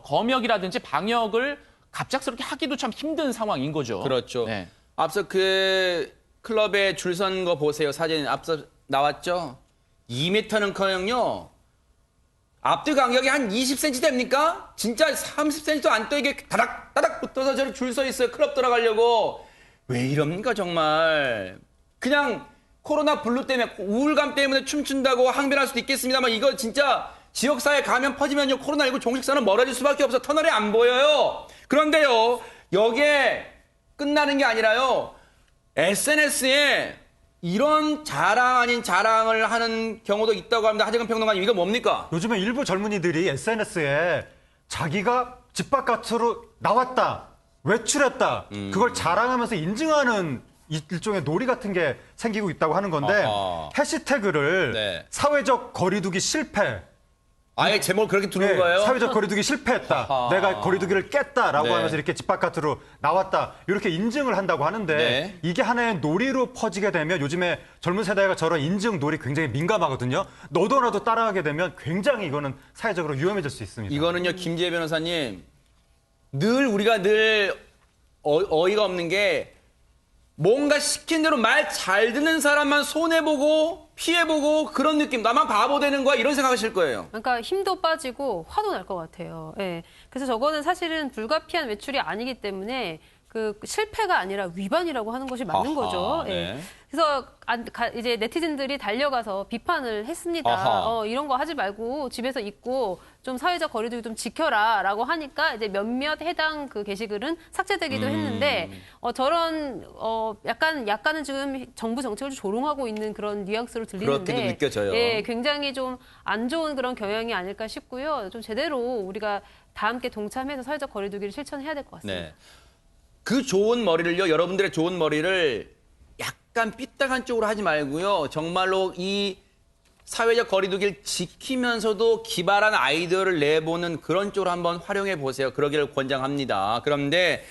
검역이라든지 방역을 갑작스럽게 하기도 참 힘든 상황인 거죠. 그렇죠. 네. 앞서 그 클럽에 줄 선 거 보세요. 사진 앞서 나왔죠? 2m는커녕요. 앞뒤 간격이 한 20cm 됩니까? 진짜 30cm도 안 떠 이게 다닥다닥 붙어서 저렇게 줄 서 있어요. 클럽 들어가려고. 왜 이럽니까 정말. 그냥 코로나 블루 때문에 우울감 때문에 춤춘다고 항변할 수도 있겠습니다만 이거 진짜 지역사회 감염 퍼지면요. 코로나19 종식선은 멀어질 수밖에 없어. 터널이 안 보여요. 그런데요. 여기에 끝나는 게 아니라요. SNS에 이런 자랑 아닌 자랑을 하는 경우도 있다고 합니다. 하재근 평론가님, 이거 뭡니까? 요즘에 일부 젊은이들이 SNS에 자기가 집 바깥으로 나왔다, 외출했다, 그걸 자랑하면서 인증하는 일종의 놀이 같은 게 생기고 있다고 하는 건데 아하. 해시태그를 네. 사회적 거리두기 실패, 아예 제목을 그렇게 두는 거예요? 사회적 거리두기 실패했다. 아하. 내가 거리두기를 깼다라고 네. 하면서 이렇게 집 바깥으로 나왔다. 이렇게 인증을 한다고 하는데 네. 이게 하나의 놀이로 퍼지게 되면 요즘에 젊은 세대가 저런 인증 놀이 굉장히 민감하거든요. 너도 나도 따라하게 되면 굉장히 이거는 사회적으로 위험해질 수 있습니다. 이거는요, 김지혜 변호사님, 우리가 늘 어이가 없는 게 뭔가 시킨 대로 말 잘 듣는 사람만 손해보고 피해보고 그런 느낌, 나만 바보 되는 거야 이런 생각하실 거예요. 그러니까 힘도 빠지고 화도 날 것 같아요. 예. 그래서 저거는 사실은 불가피한 외출이 아니기 때문에 그 실패가 아니라 위반이라고 하는 것이 맞는 아하, 거죠. 예. 네. 그래서 이제 네티즌들이 달려가서 비판을 했습니다. 아하. 이런 거 하지 말고 집에서 있고 좀 사회적 거리두기 좀 지켜라라고 하니까 이제 몇몇 해당 그 게시글은 삭제되기도 했는데 저런 약간은 지금 정부 정책을 좀 조롱하고 있는 그런 뉘앙스로 들리는데 그렇게도 느껴져요. 예, 굉장히 좀 안 좋은 그런 경향이 아닐까 싶고요. 좀 제대로 우리가 다 함께 동참해서 사회적 거리두기를 실천해야 될 것 같습니다. 네. 그 좋은 머리를요, 여러분들의 좋은 머리를 약간 삐딱한 쪽으로 하지 말고요. 정말로 이 사회적 거리두기를 지키면서도 기발한 아이디어를 내보는 그런 쪽으로 한번 활용해 보세요. 그러기를 권장합니다. 그런데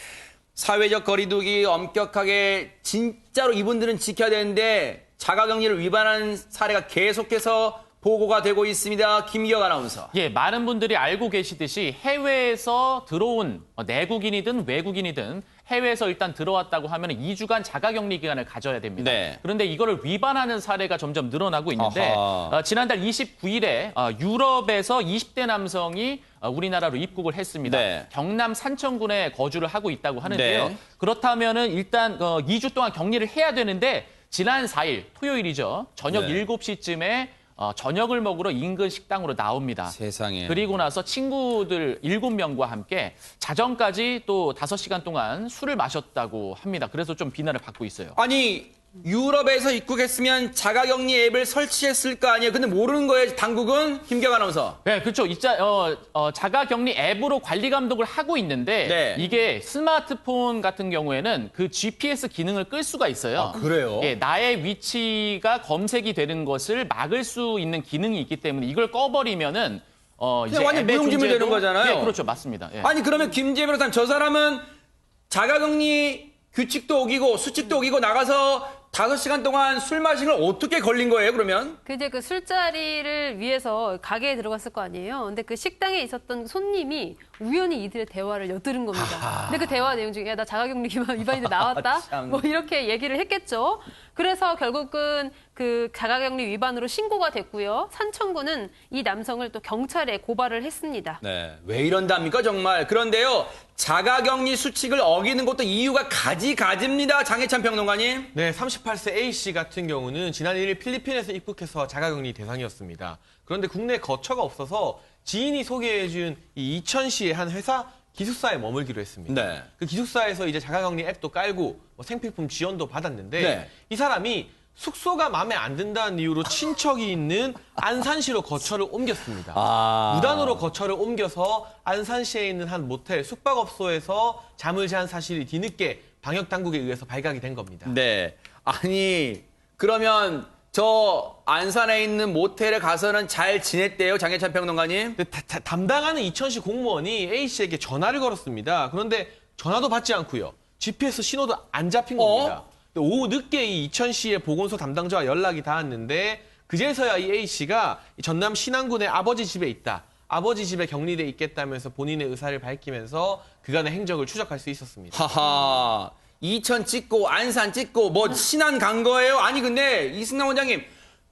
사회적 거리두기 엄격하게 진짜로 이분들은 지켜야 되는데 자가격리를 위반하는 사례가 계속해서 보고가 되고 있습니다. 김기혁 아나운서. 예, 많은 분들이 알고 계시듯이 해외에서 들어온 내국인이든 외국인이든 해외에서 일단 들어왔다고 하면 2주간 자가격리 기간을 가져야 됩니다. 네. 그런데 이거를 위반하는 사례가 점점 늘어나고 있는데 지난달 29일에 유럽에서 20대 남성이 우리나라로 입국을 했습니다. 네. 경남 산청군에 거주를 하고 있다고 하는데요. 네. 그렇다면은 일단 2주 동안 격리를 해야 되는데 지난 4일 토요일이죠. 저녁 네. 7시쯤에 저녁을 먹으러 인근 식당으로 나옵니다. 세상에. 그리고 나서 친구들 7명과 함께 자정까지 또 5시간 동안 술을 마셨다고 합니다. 그래서 좀 비난을 받고 있어요. 아니, 유럽에서 입국했으면 자가격리 앱을 설치했을 거 아니에요. 근데 모르는 거예요, 당국은? 김기혁 아나운서. 네, 그렇죠. 자가격리 앱으로 관리 감독을 하고 있는데 네. 이게 스마트폰 같은 경우에는 그 GPS 기능을 끌 수가 있어요. 아, 그래요? 예, 나의 위치가 검색이 되는 것을 막을 수 있는 기능이 있기 때문에 이걸 꺼버리면은 이제 완전 앱의 무용지물 되는 존재도- 거잖아요. 예, 그렇죠. 맞습니다. 예. 아니, 그러면 김지혜 변호사님, 저 사람은 자가격리 규칙도 어기고 수칙도 어기고 나가서 5시간 동안 술 마신 걸 어떻게 걸린 거예요, 그러면? 이제 그 술자리를 위해서 가게에 들어갔을 거 아니에요. 근데 그 식당에 있었던 손님이 우연히 이들의 대화를 엿들은 겁니다. 근데 그 대화 내용 중에 나 자가격리 위반인데 나왔다? 참. 뭐 이렇게 얘기를 했겠죠. 그래서 결국은 그 자가격리 위반으로 신고가 됐고요. 산청구는 이 남성을 또 경찰에 고발을 했습니다. 네, 왜 이런답니까, 정말. 그런데요, 자가격리 수칙을 어기는 것도 이유가 가지가지입니다, 장혜찬 평론가님. 네, 38세 A씨 같은 경우는 지난 1일 필리핀에서 입국해서 자가격리 대상이었습니다. 그런데 국내 거처가 없어서 지인이 소개해준 이 이천시의 한 회사 기숙사에 머물기로 했습니다. 네. 그 기숙사에서 이제 자가격리 앱도 깔고 생필품 지원도 받았는데 네. 이 사람이 숙소가 마음에 안 든다는 이유로 친척이 있는 안산시로 거처를 옮겼습니다. 무단으로 거처를 옮겨서 안산시에 있는 한 모텔 숙박업소에서 잠을 잔 사실이 뒤늦게 방역당국에 의해서 발각이 된 겁니다. 네. 아니, 그러면 저 안산에 있는 모텔에 가서는 잘 지냈대요, 장혜찬 평론가님? 담당하는 이천시 공무원이 A씨에게 전화를 걸었습니다. 그런데 전화도 받지 않고요. GPS 신호도 안 잡힌 겁니다. 오후 늦게 이 이천시의 보건소 담당자와 연락이 닿았는데 그제서야 이 A씨가 전남 신안군의 아버지 집에 있다. 아버지 집에 격리돼 있겠다면서 본인의 의사를 밝히면서 그간의 행적을 추적할 수 있었습니다. 하하. 이천 찍고 안산 찍고 뭐 신안 간 거예요? 아니 근데 이승남 원장님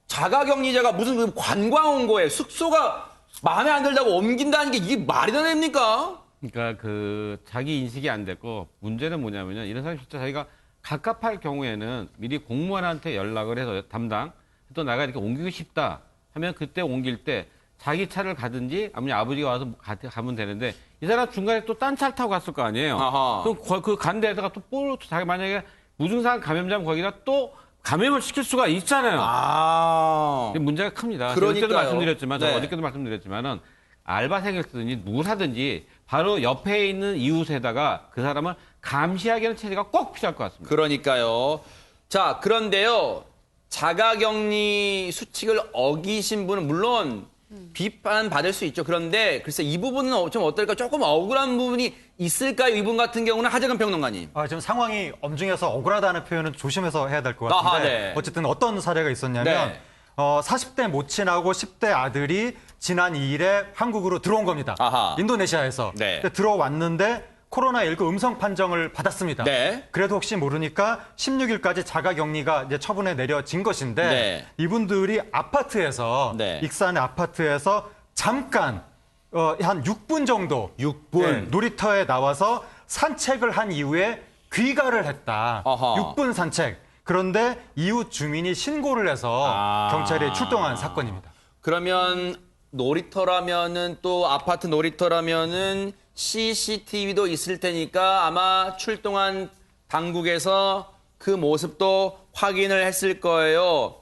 자가격리자가 무슨 그 관광 온 거예요? 숙소가 마음에 안 들다고 옮긴다는 게 이게 말이나 됩니까? 그러니까 그 자기 인식이 안 됐고 문제는 뭐냐면요. 이런 사람이 진짜 자기가 갑갑할 경우에는 미리 공무원한테 연락을 해서 담당 또 나가 이렇게 옮기고 싶다 하면 그때 옮길 때 자기 차를 가든지 아니면 아버지가 와서 가면 되는데 이 사람 중간에 또 딴 차를 타고 갔을 거 아니에요. 아하. 그럼 그 간 데다가 또 자기 만약에 무증상 감염자면 거기다 또 감염을 시킬 수가 있잖아요. 아. 문제가 큽니다. 그러니까요. 그때도 말씀드렸지만, 네. 어저께도 말씀드렸지만은 알바생을 쓰든지 누구 사든지 바로 옆에 있는 이웃에다가 그 사람을 감시하게 하는 체제가 꼭 필요할 것 같습니다. 그러니까요. 자, 그런데요. 자가격리 수칙을 어기신 분은 물론 비판받을 수 있죠. 그런데 글쎄 이 부분은 좀 어떨까? 조금 억울한 부분이 있을까요? 이분 같은 경우는 하재근 평론가님. 지금 상황이 엄중해서 억울하다는 표현은 조심해서 해야 될 것 같은데 아하, 네. 어쨌든 어떤 사례가 있었냐면 네. 40대 모친하고 10대 아들이 지난 2일에 한국으로 들어온 겁니다. 아하. 인도네시아에서. 네. 근데 들어왔는데 코로나19 음성 판정을 받았습니다. 네. 그래도 혹시 모르니까 16일까지 자가격리가 이제 처분에 내려진 것인데 네. 이분들이 아파트에서 네. 익산의 아파트에서 잠깐 한 6분 정도 6분. 놀이터에 나와서 산책을 한 이후에 귀가를 했다. 아하. 6분 산책. 그런데 이웃 주민이 신고를 해서 경찰에 출동한 사건입니다. 그러면 놀이터라면은 또 아파트 놀이터라면은 CCTV도 있을 테니까 아마 출동한 당국에서 그 모습도 확인을 했을 거예요.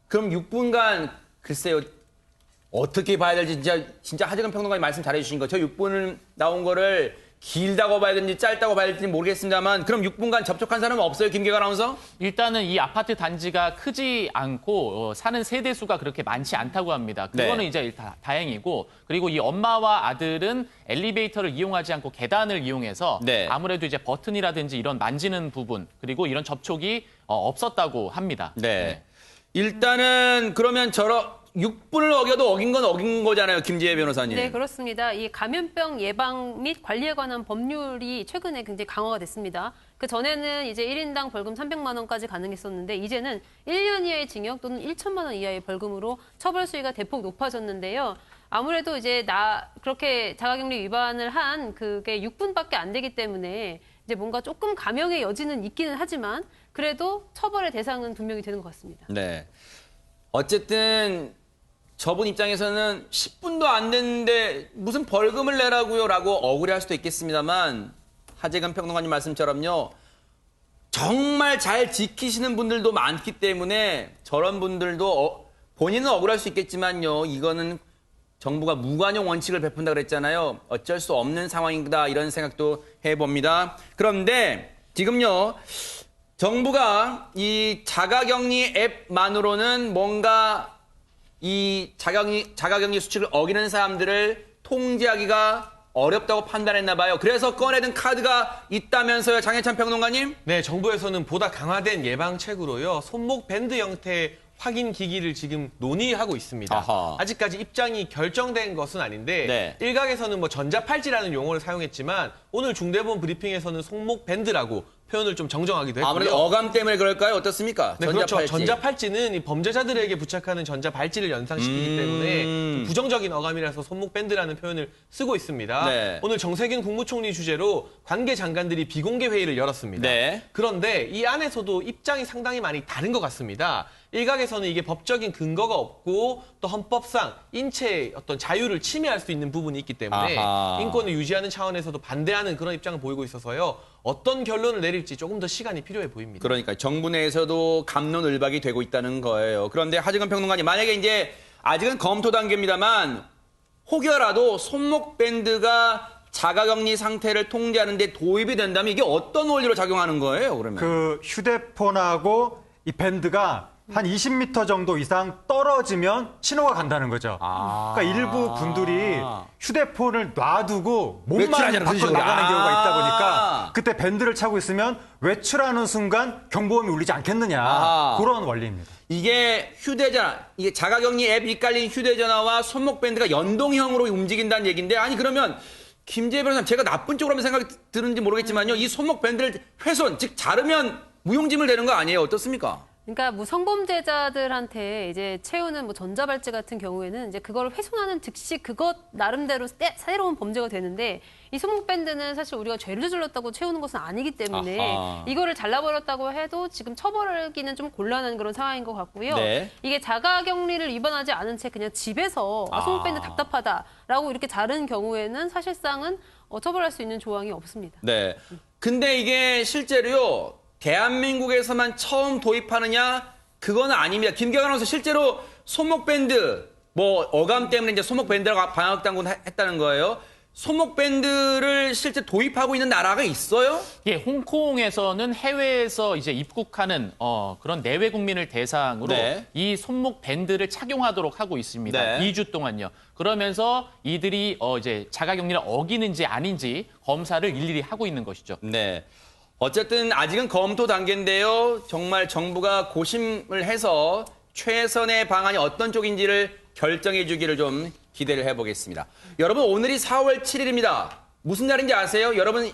그럼 6분간 글쎄요. 어떻게 봐야 될지 진짜 하재근 평론가님 말씀 잘해 주신 거. 저 6분을 나온 거를 길다고 봐야 되는지 짧다고 봐야 될지 모르겠습니다만 그럼 6분간 접촉한 사람은 없어요? 김계관 아나운서? 일단은 이 아파트 단지가 크지 않고 사는 세대 수가 그렇게 많지 않다고 합니다. 그거는 네. 이제 다행이고 그리고 이 엄마와 아들은 엘리베이터를 이용하지 않고 계단을 이용해서 네. 아무래도 이제 버튼이라든지 이런 만지는 부분 그리고 이런 접촉이 없었다고 합니다. 네. 일단은 그러면 6분을 어겨도 어긴 건 어긴 거잖아요. 김지혜 변호사님. 네, 그렇습니다. 이 감염병 예방 및 관리에 관한 법률이 최근에 굉장히 강화가 됐습니다. 그 전에는 이제 1인당 벌금 300만 원까지 가능했었는데 이제는 1년 이하의 징역 또는 1천만 원 이하의 벌금으로 처벌 수위가 대폭 높아졌는데요. 아무래도 이제 그렇게 자가격리 위반을 한 그게 6분밖에 안 되기 때문에 이제 뭔가 조금 감형의 여지는 있기는 하지만 그래도 처벌의 대상은 분명히 되는 것 같습니다. 네. 어쨌든 저분 입장에서는 10분도 안 됐는데 무슨 벌금을 내라고요? 라고 억울해할 수도 있겠습니다만 하재근 평론가님 말씀처럼요. 정말 잘 지키시는 분들도 많기 때문에 저런 분들도 본인은 억울할 수 있겠지만요. 이거는 정부가 무관용 원칙을 베푼다 그랬잖아요. 어쩔 수 없는 상황이다 이런 생각도 해봅니다. 그런데 지금요. 정부가 이 자가격리 앱만으로는 뭔가 이 자가격리 수칙을 어기는 사람들을 통제하기가 어렵다고 판단했나 봐요. 그래서 꺼내든 카드가 있다면서요, 장혜찬 평론가님? 네, 정부에서는 보다 강화된 예방책으로요. 손목 밴드 형태의 확인 기기를 지금 논의하고 있습니다. 아하. 아직까지 입장이 결정된 것은 아닌데 네. 일각에서는 뭐 전자팔찌라는 용어를 사용했지만 오늘 중대본 브리핑에서는 손목 밴드라고 표현을 좀 정정하기도 했고요. 아무래도 어감 때문에 그럴까요? 어떻습니까? 네, 전자팔찌. 그렇죠. 전자팔찌는 이 범죄자들에게 부착하는 전자발찌를 연상시키기 때문에 좀 부정적인 어감이라서 손목밴드라는 표현을 쓰고 있습니다. 네. 오늘 정세균 국무총리 주재로 관계 장관들이 비공개 회의를 열었습니다. 네. 그런데 이 안에서도 입장이 상당히 많이 다른 것 같습니다. 일각에서는 이게 법적인 근거가 없고 또 헌법상 인체의 어떤 자유를 침해할 수 있는 부분이 있기 때문에 아하. 인권을 유지하는 차원에서도 반대하는 그런 입장을 보이고 있어서요. 어떤 결론을 내릴지 조금 더 시간이 필요해 보입니다. 그러니까 정부 내에서도 갑론을박이 되고 있다는 거예요. 그런데 하재근 평론가님, 만약에 이제 아직은 검토 단계입니다만 혹여라도 손목 밴드가 자가격리 상태를 통제하는 데 도입이 된다면 이게 어떤 원리로 작용하는 거예요, 그러면? 그 휴대폰하고 이 밴드가 한 20m 정도 이상 떨어지면 신호가 간다는 거죠. 그러니까 일부 분들이 휴대폰을 놔두고 몸만 외출하잖아요, 밖으로 그죠? 나가는 경우가 있다 보니까 그때 밴드를 차고 있으면 외출하는 순간 경보음이 울리지 않겠느냐. 그런 원리입니다. 이게 휴대전화, 이게 자가격리 앱이 깔린 휴대전화와 손목밴드가 연동형으로 움직인다는 얘기인데, 아니 그러면 김재희 변호사님, 제가 나쁜 쪽으로 하면 생각이 드는지 모르겠지만요, 이 손목밴드를 훼손, 즉 자르면 무용지물 되는 거 아니에요? 어떻습니까? 그러니까 뭐 성범죄자들한테 이제 채우는 뭐 전자발찌 같은 경우에는 이제 그걸 훼손하는 즉시 그것 나름대로 새로운 범죄가 되는데, 이 손목밴드는 사실 우리가 죄를 질렀다고 채우는 것은 아니기 때문에 아하. 이거를 잘라버렸다고 해도 지금 처벌하기는 좀 곤란한 그런 상황인 것 같고요. 네. 이게 자가격리를 위반하지 않은 채 그냥 집에서 손목밴드 답답하다라고 이렇게 자른 경우에는 사실상은 처벌할 수 있는 조항이 없습니다. 네. 근데 이게 실제로요, 대한민국에서만 처음 도입하느냐? 그건 아닙니다. 김경환 아나운서, 실제로 손목밴드, 뭐 어감 때문에 이제 손목밴드라고 방역당국은 했다는 거예요. 손목밴드를 실제 도입하고 있는 나라가 있어요? 예, 홍콩에서는 해외에서 이제 입국하는 그런 내외 국민을 대상으로 네. 이 손목 밴드를 착용하도록 하고 있습니다. 네. 2주 동안요. 그러면서 이들이 이제 자가격리를 어기는지 아닌지 검사를 일일이 하고 있는 것이죠. 네. 어쨌든 아직은 검토 단계인데요. 정말 정부가 고심을 해서 최선의 방안이 어떤 쪽인지를 결정해 주기를 좀 기대를 해보겠습니다. 여러분, 오늘이 4월 7일입니다. 무슨 날인지 아세요? 여러분,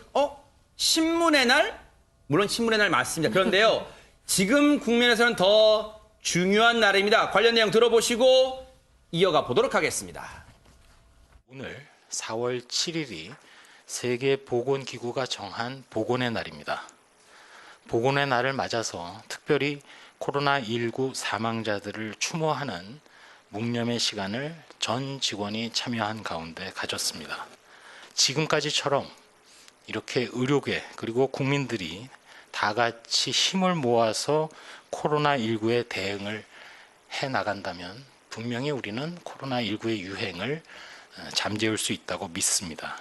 신문의 날? 물론 신문의 날 맞습니다. 그런데요, 지금 국면에서는 더 중요한 날입니다. 관련 내용 들어보시고 이어가 보도록 하겠습니다. 오늘 4월 7일이 세계보건기구가 정한 보건의 날입니다. 보건의 날을 맞아서 특별히 코로나19 사망자들을 추모하는 묵념의 시간을 전 직원이 참여한 가운데 가졌습니다. 지금까지처럼 이렇게 의료계 그리고 국민들이 다 같이 힘을 모아서 코로나19에 대응을 해 나간다면 분명히 우리는 코로나19의 유행을 잠재울 수 있다고 믿습니다.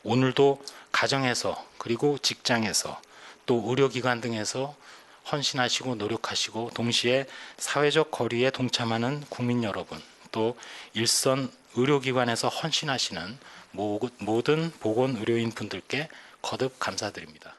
오늘도 가정에서 그리고 직장에서 또 의료기관 등에서 헌신하시고 노력하시고 동시에 사회적 거리에 동참하는 국민 여러분, 또 일선 의료기관에서 헌신하시는 모든 보건 의료인 분들께 거듭 감사드립니다.